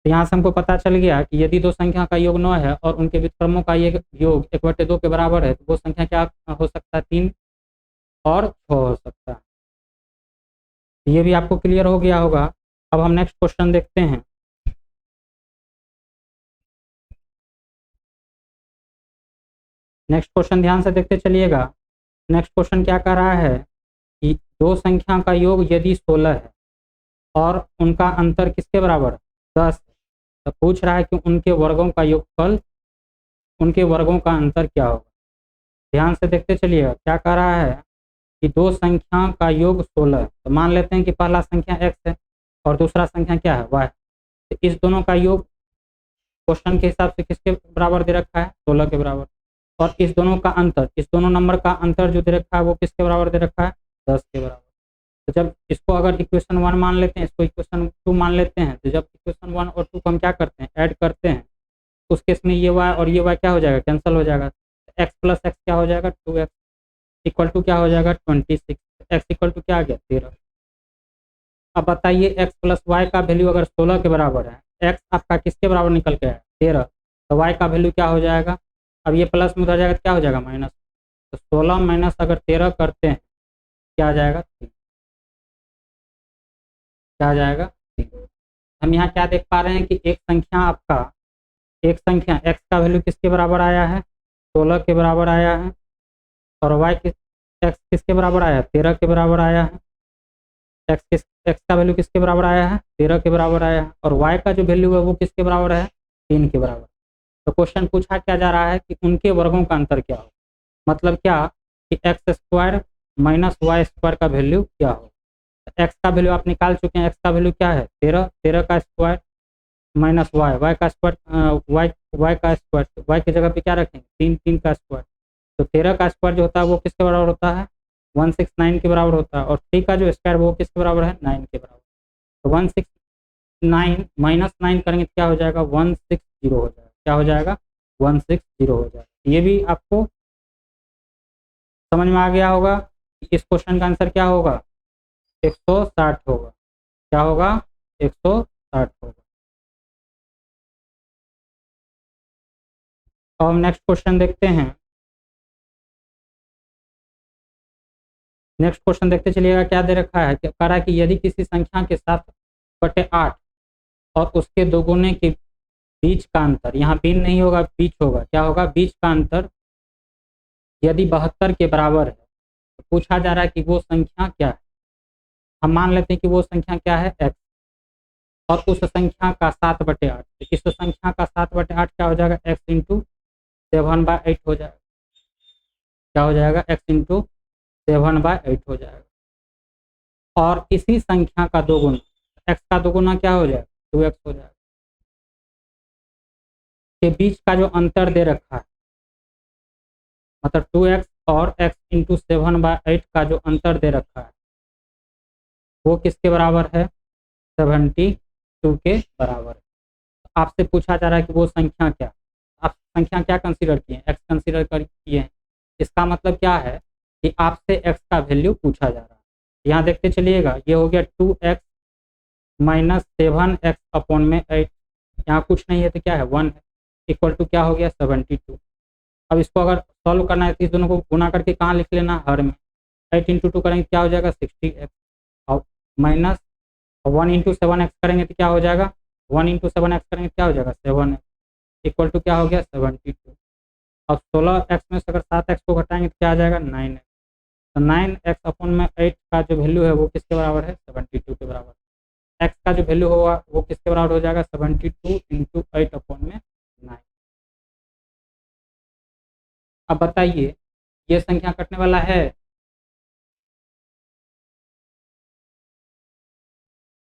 तो यहाँ से हमको पता चल गया कि यदि दो संख्या का योग 9 है और उनके व्युत्क्रमों का ये योग 1/2 के बराबर है, तो वो संख्या क्या हो सकता है 3 और 6 हो सकता है। ये भी आपको क्लियर हो गया होगा। अब हम नेक्स्ट क्वेश्चन देखते हैं। नेक्स्ट क्वेश्चन ध्यान से देखते चलिएगा। नेक्स्ट क्वेश्चन क्या कह रहा है कि दो संख्या का योग यदि 16 है और उनका अंतर किसके बराबर 10 है, तो पूछ रहा है कि उनके वर्गों का योगफल, उनके वर्गों का अंतर क्या होगा। ध्यान से देखते चलिएगा क्या कह रहा है कि दो संख्या का योग 16 है, तो मान लेते हैं कि पहला संख्या x है और दूसरा संख्या क्या है y, तो इस दोनों का योग क्वेश्चन के हिसाब से किसके बराबर दे रखा है 16 के बराबर, और इस दोनों का अंतर, इस दोनों नंबर का अंतर जो दे रखा है वो किसके बराबर दे रखा है 10 के बराबर। तो जब इसको अगर इक्वेशन 1 मान लेते हैं, इसको इक्वेशन 2 मान लेते हैं, तो जब इक्वेशन 1 और 2 को हम क्या करते हैं ऐड करते हैं, उस केस में ये y और ये y क्या हो जाएगा कैंसिल हो जाएगा, x प्लस एक्स क्या हो जाएगा 2x इक्वल टू क्या हो जाएगा 26, x इक्वल टू क्या आ गया 13। अब बताइए x प्लस वाई का वैल्यू अगर 16 के बराबर है, x आपका किसके बराबर निकल के आया 13, तो y का वैल्यू क्या हो जाएगा, अब ये प्लस में उधर जाएगा तो क्या हो जाएगा माइनस, तो 16 माइनस अगर 13 करते हैं क्या आ जाएगा 3, क्या आ जाएगा 3। हम यहाँ क्या देख पा रहे हैं कि एक संख्या आपका, एक संख्या x का वैल्यू किसके बराबर आया है 16 के बराबर आया है, और y x किसके बराबर आया है 13 के बराबर आया है, x का वैल्यू किसके बराबर आया है 13 के बराबर आया है, और y का जो वैल्यू है वो किसके बराबर है 3 के बराबर। तो क्वेश्चन पूछा क्या जा रहा है कि उनके वर्गों का अंतर क्या हो, मतलब क्या कि x square minus y square का वैल्यू क्या हो। एक्स का वैल्यू आप निकाल चुके हैं, एक्स का वैल्यू क्या है 13, 13 का स्क्वायर माइनस वाई, वाई का स्क्वायर वाई का स्क्वायर, वाई की जगह पे क्या रखेंगे 3, 3 का स्क्वायर, तो 13 का स्क्वायर जो होता है वो किसके बराबर होता है 169 के बराबर होता है, और 3 का जो स्क्वायर वो किसके बराबर है 9 के बराबर। तो 169 माइनस 9 करेंगे तो क्या हो जाएगा 160 हो जाएगा, क्या हो जाएगा 160 हो जाएगा। ये भी आपको समझ में आ गया होगा कि इस क्वेश्चन का आंसर क्या होगा 160 होगा, क्या होगा 160 होगा। अब हम नेक्स्ट क्वेश्चन देखते हैं। नेक्स्ट क्वेश्चन देखते चलिएगा क्या दे रखा है, कह रहा है कि यदि किसी संख्या के 7/8 और उसके दोगुने के बीच का अंतर, यहाँ बीच नहीं होगा बीच होगा, क्या होगा बीच का अंतर यदि 72 के बराबर है, तो पूछा जा रहा है कि वो संख्या क्या है। हम मान लेते हैं कि वो संख्या क्या है x, और उस संख्या का 7/8, इस संख्या का 7/8 क्या हो जाएगा x इंटू 7/8 हो जाएगा, क्या हो जाएगा x इंटू 7/8 हो जाएगा। और इसी संख्या का दोगुना, x का दोगुना क्या हो जाएगा 2x हो जाएगा, के बीच का जो अंतर दे रखा है, मतलब 2x और x इंटू 7/8 का जो अंतर दे रखा है वो किसके बराबर है 72 के बराबर है। आपसे पूछा जा रहा है कि वो संख्या क्या, आप संख्या क्या कंसीडर किए x कंसीडर किए हैं, इसका मतलब क्या है कि आपसे x का वैल्यू पूछा जा रहा है। यहाँ देखते चलिएगा ये हो गया 2x -7x/8, यहाँ कुछ नहीं है तो क्या है 1 है, इक्वल टू क्या हो गया 72। अब इसको अगर सॉल्व करना है तो इस दोनों को गुना करके कहाँ लिख लेना, हर में। 8 इंटू 2 करेंगे क्या हो जाएगा 60x, और माइनस 1 इंटू 7x करेंगे तो क्या हो जाएगा, 1 इंटू 7x करेंगे तो क्या हो जाएगा 7x, इक्वल टू क्या हो गया 72। अब 16x में से अगर 7x को घटाएंगे तो क्या आ जाएगा 9x। तो 9x/8 का जो वैल्यू है वो किसके बराबर है 72 के बराबर। x का जो वैल्यू होगा वो किसके बराबर हो जाएगा 72 इंटू 8/9। अब बताइए ये संख्या कटने वाला है,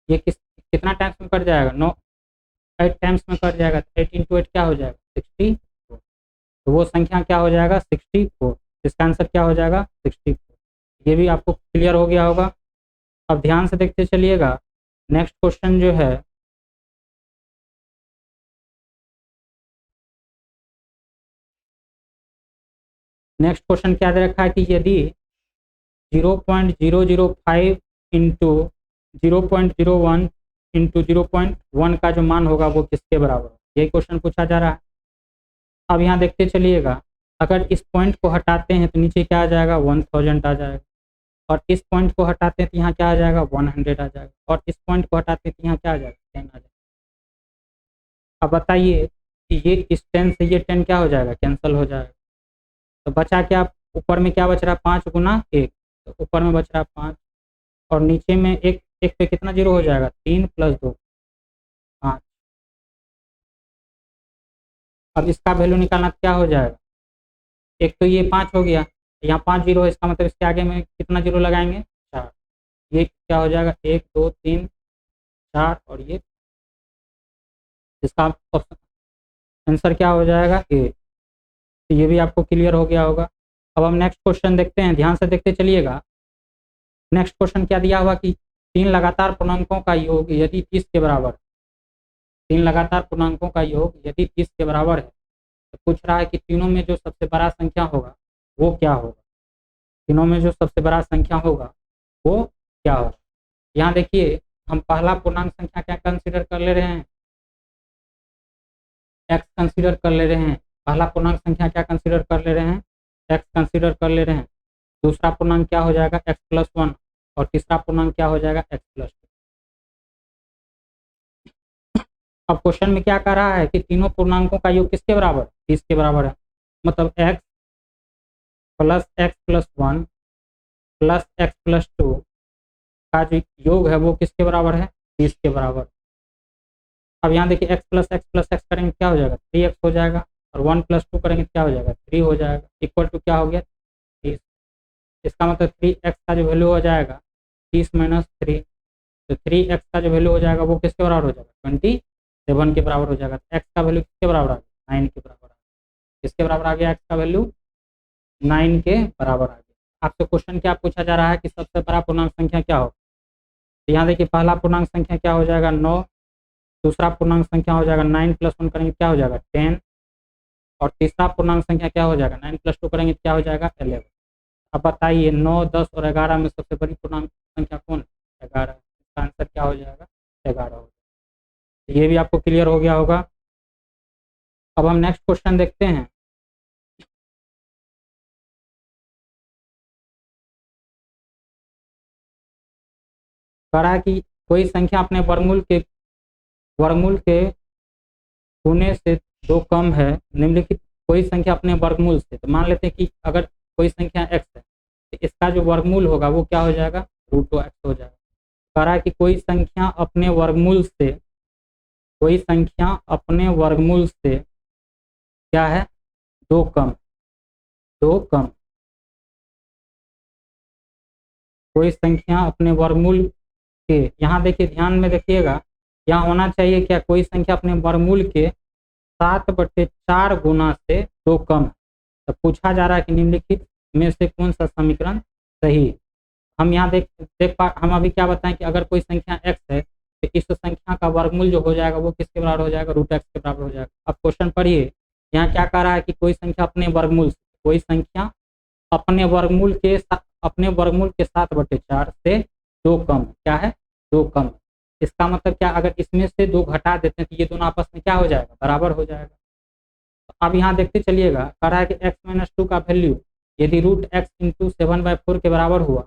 ये कितना टाइम्स में कट जाएगा, 8 टाइम्स में कट जाएगा। 8 इंटू 8 क्या हो जाएगा 64, तो वो संख्या क्या हो जाएगा 64, इसका आंसर क्या हो जाएगा 64। ये भी आपको क्लियर हो गया होगा। अब ध्यान से देखते चलिएगा, नेक्स्ट क्वेश्चन जो है नेक्स्ट क्वेश्चन क्या दे रखा है कि यदि 0.005 इंटू 0.01 इंटू 0.1 का जो मान होगा वो किसके बराबर हो, यही क्वेश्चन पूछा जा रहा है। अब यहाँ देखते चलिएगा, अगर इस पॉइंट को हटाते हैं तो नीचे क्या आ जाएगा 1000 आ जाएगा, और इस पॉइंट को हटाते हैं तो यहाँ क्या आ जाएगा 100 आ जाएगा, और इस पॉइंट को हटाते हैं तो यहाँ क्या आ जाएगा 10 आ जाएगा। अब बताइए कि ये इस 10 से ये 10 क्या हो जाएगा कैंसिल हो जाएगा, तो बचा क्या, ऊपर में क्या बच रहा है 5 गुना 1, तो ऊपर में बच रहा है 5, और नीचे में एक एक पे कितना जीरो हो जाएगा 3 + 2 5। अब इसका वैल्यू निकालना तो क्या हो जाएगा, एक तो ये 5 हो गया, यहाँ 5 जीरो है, इसका मतलब इसके आगे में कितना जीरो लगाएंगे 4, ये क्या हो जाएगा 1 2 3 4, और ये इसका ऑप्शन आंसर क्या हो जाएगा ए। तो ये भी आपको क्लियर हो गया होगा। अब हम नेक्स्ट क्वेश्चन देखते हैं, ध्यान से देखते चलिएगा। नेक्स्ट क्वेश्चन क्या दिया हुआ कि 3 लगातार पूर्णांकों का योग यदि 30 के बराबर, 3 लगातार पूर्णांकों का योग यदि 30 के बराबर है, तो पूछ रहा है कि तीनों में जो सबसे बड़ा संख्या होगा वो क्या होगा, तीनों में जो सबसे बड़ा संख्या होगा वो क्या होगा। यहाँ देखिए हम पहला पूर्णांक संख्या क्या कंसीडर कर ले रहे हैं, एक्स कंसीडर कर ले रहे हैं। पहला पूर्णांक संख्या क्या कंसीडर कर ले रहे हैं, एक्स कंसीडर कर ले रहे हैं। दूसरा पूर्णांक क्या हो जाएगा x+1, और तीसरा पूर्णांक क्या हो जाएगा x+2। अब क्वेश्चन में क्या कह रहा है कि तीनों पूर्णांकों का योग किसके बराबर 30 के बराबर है, मतलब x + x+1 + x+2 का जो योग है वो किसके बराबर है 30 के बराबर। अब यहाँ देखिए x + x करेंगे क्या हो जाएगा 3x हो जाएगा, और 1 + 2 करेंगे क्या हो जाएगा 3 हो जाएगा, इक्वल टू क्या हो गया 30। इसका मतलब 3x का जो वैल्यू हो जाएगा 30 - 3, तो 3x का जो वैल्यू हो जाएगा वो किसके बराबर हो जाएगा 27 के बराबर हो जाएगा। तो x का वैल्यू किसके बराबर आ गया 9 के बराबर आ गया। किसके बराबर आ गया x का वैल्यू 9 के बराबर आ गया। आपसे क्वेश्चन क्या पूछा जा रहा है कि सबसे बड़ा पूर्णांक संख्या क्या हो, तो यहाँ देखिए पहला पूर्णांक संख्या क्या हो जाएगा 9, दूसरा पूर्णांक संख्या हो जाएगा 9 + 1 करेंगे क्या हो जाएगा 10, और तीसरा पूर्णांक संख्या क्या हो जाएगा 9 + 2 करेंगे क्या हो जाएगा 11। अब बताइए 9 10 और 11 में सबसे बड़ी पूर्णांक संख्या कौन है 11, इसका आंसर क्या हो जाएगा 11 होगा। ये भी आपको क्लियर हो गया होगा। अब हम नेक्स्ट क्वेश्चन देखते हैं। कह रहा है कि कोई संख्या अपने वर्गमूल के होने से 2 कम है, निम्नलिखित कोई संख्या अपने वर्गमूल से, तो मान लेते हैं कि अगर कोई संख्या x है तो इसका जो वर्गमूल होगा वो क्या हो जाएगा √2x हो जाएगा। कह रहा है कि कोई संख्या अपने वर्गमूल से क्या है 2 कम, 2 कम। कोई संख्या अपने वर्गमूल के, यहाँ देखिए ध्यान में देखिएगा, यहाँ होना चाहिए क्या कोई संख्या अपने वर्गमूल के 7/4 गुना से 2 कम है। तो पूछा जा रहा है कि निम्नलिखित में से कौन सा समीकरण सही है। हम यहाँ हम अभी क्या बताएं कि अगर कोई संख्या x है तो इस संख्या का वर्गमूल जो हो जाएगा वो किसके बराबर हो जाएगा √x के बराबर हो जाएगा। अब क्वेश्चन पढ़िए, यहाँ क्या कह रहा है कि कोई संख्या अपने वर्गमूल से, कोई संख्या अपने वर्गमूल के 7/4 से 2 कम, क्या है 2 कम। इसका मतलब क्या, अगर इसमें से 2 घटा देते हैं तो ये दोनों आपस में क्या हो जाएगा, बराबर हो जाएगा। तो अब यहाँ देखते चलिएगा, कह रहा है कि x-2 का वैल्यू यदि √x इंटू 7/4 के बराबर हुआ,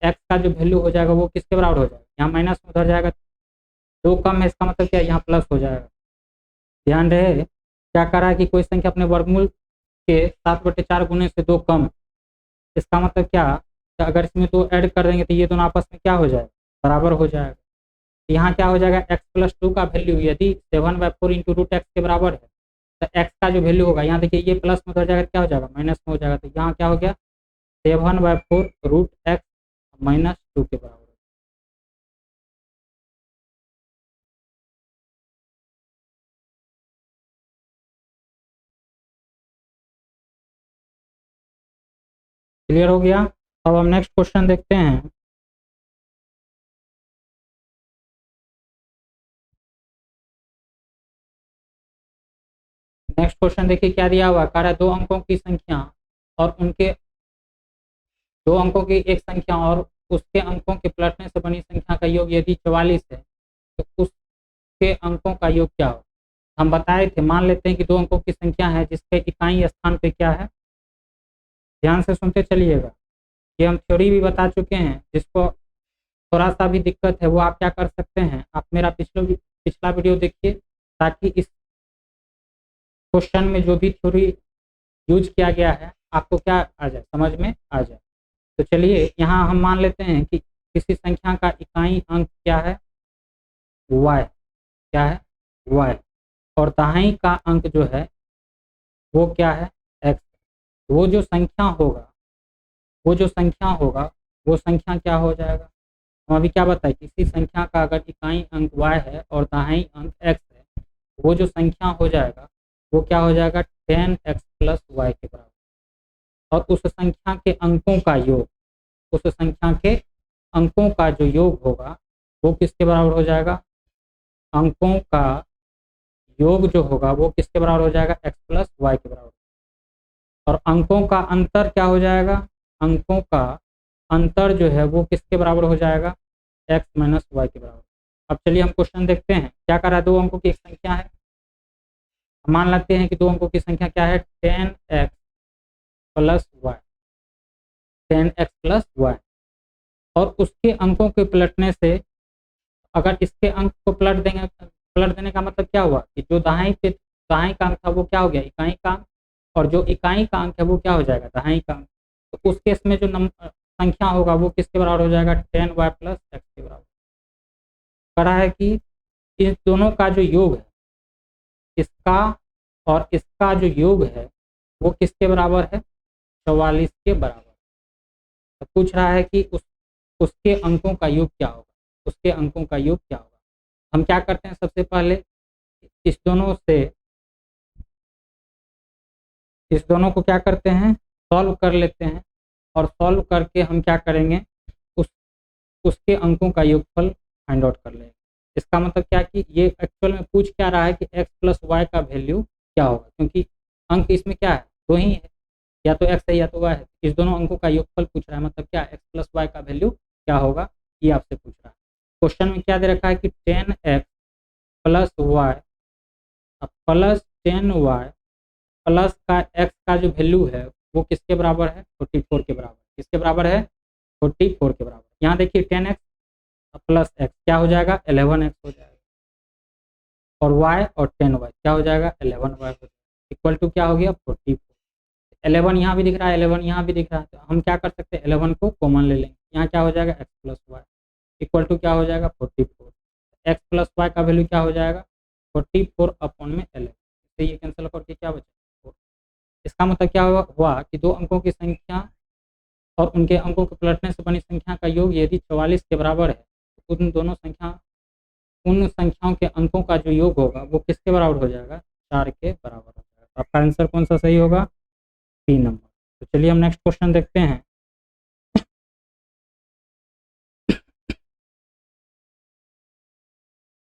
x का जो वैल्यू हो जाएगा वो किसके बराबर हो जाएगा, यहाँ माइनस में उधर जाएगा, 2 कम है, इसका मतलब क्या है, यहाँ प्लस हो जाएगा। ध्यान रहे, क्या कह रहा है कि कोई संख्या अपने वर्गमूल के 7/4 गुने से 2 कम, इसका मतलब क्या, तो अगर इसमें 2 ऐड कर देंगे तो ये दोनों आपस में क्या हो जाएगा, बराबर हो जाएगा। यहाँ क्या हो जाएगा, x+2 का वैल्यू यदि 7/4 इंटू √x के बराबर है तो x का जो वैल्यू होगा, यहाँ देखिए ये प्लस में हो जाएगा, क्या हो जाएगा, माइनस में हो जाएगा। तो यहाँ क्या हो गया, 7/4 √x -2 के बराबर। क्लियर हो गया। अब हम नेक्स्ट क्वेश्चन देखते हैं। नेक्स्ट क्वेश्चन देखिए क्या दिया हुआ, कह रहा है 2 अंकों की संख्या और उनके 2 अंकों की एक संख्या और उसके अंकों के पलटने से बनी संख्या का योग यदि 44 है तो उसके अंकों का योग क्या हो। हम बताए थे, मान लेते हैं कि 2 अंकों की संख्या है जिसके इकाई स्थान पे क्या है, ध्यान से सुनते चलिएगा, ये हम थ्योरी भी बता चुके हैं। जिसको थोड़ा सा भी दिक्कत है वो आप क्या कर सकते हैं, आप मेरा पिछला वीडियो देखिए, ताकि इस क्वेश्चन में जो भी थ्योरी यूज किया गया है आपको क्या आ जाए, समझ में आ जाए। तो चलिए यहाँ हम मान लेते हैं कि किसी संख्या का इकाई अंक क्या है, y, क्या है, y, और दाहिनी का अंक जो है वो क्या है, x। वो जो संख्या होगा वो संख्या क्या हो जाएगा, हम अभी क्या बताए, किसी संख्या का अगर इकाई अंक y है और दाहिनी अंक x है, वो जो संख्या हो जाएगा वो क्या हो जाएगा, 10x + y के बराबर। और उस संख्या के अंकों का योग, उस संख्या के अंकों का जो योग होगा वो किसके बराबर हो जाएगा, अंकों का योग जो होगा वो किसके बराबर हो जाएगा, x + y के बराबर। और अंकों का अंतर क्या हो जाएगा, अंकों का अंतर जो है वो किसके बराबर हो जाएगा, x - y के बराबर। अब चलिए हम क्वेश्चन देखते हैं, क्या कर रहा है, 2 अंकों की एक संख्या है, मान लेते हैं कि 2 अंकों की संख्या क्या है, 10x + y, 10x + y, और उसके अंकों के पलटने से, अगर इसके अंक को पलट देने का मतलब क्या हुआ कि जो दाहिनी का अंक था वो क्या हो गया, इकाई का अंक, और जो इकाई का अंक है वो क्या हो जाएगा, दाहिनी का अंक। तो उस केस में जो संख्या होगा वो किसके बराबर हो जाएगा, 10y + x के बराबर। कहा है कि इस दोनों का जो योग है, इसका और इसका जो योग है वो किसके बराबर है, 44 के बराबर। तो पूछ रहा है कि उसके अंकों का योग क्या होगा, उसके अंकों का योग क्या होगा। हम क्या करते हैं, सबसे पहले इस दोनों को क्या करते हैं, सॉल्व कर लेते हैं, और सॉल्व करके हम क्या करेंगे, उसके अंकों का योगफल फाइंड आउट कर लेंगे। इसका मतलब क्या कि ये एक्चुअल में पूछ क्या रहा है कि x + y का वैल्यू क्या होगा, क्योंकि अंक इसमें क्या है, 2 ही है, या तो x है या तो y है। इस दोनों अंकों का योगफल पूछ रहा है, मतलब क्या, x + y का वैल्यू क्या होगा, ये आपसे पूछ रहा है। क्वेश्चन में क्या दे रखा है कि 10x + y plus 10y plus का x का जो वैल्यू है वो किसके बराबर है, 44 के बराबर। किसके बराबर है, 44 के बराबर। यहाँ देखिए 10x + x क्या हो जाएगा, 11x हो जाएगा, और y और 10y क्या हो जाएगा, 11y हो जाएगा, इक्वल टू क्या हो गया, 44। 11 यहाँ भी दिख रहा है, 11 यहाँ भी दिख रहा है, तो हम क्या कर सकते हैं, 11 को कॉमन ले लेंगे, यहाँ क्या हो जाएगा, x + y इक्वल टू क्या हो जाएगा, 44। x + y का वैल्यू क्या हो जाएगा, 44/11। इससे ये कैंसिल करके क्या बचा, 4। इसका मतलब क्या हुआ कि 2 अंकों की संख्या और उनके अंकों के पलटने से बनी संख्या का योग यदि 44 के बराबर है तो उन संख्याओं के अंकों का जो योग होगा वो किसके बराबर हो जाएगा, 4 के बराबर हो जाएगा। तो आपका आंसर कौन सा सही होगा, 3 नंबर। तो चलिए हम नेक्स्ट क्वेश्चन देखते हैं।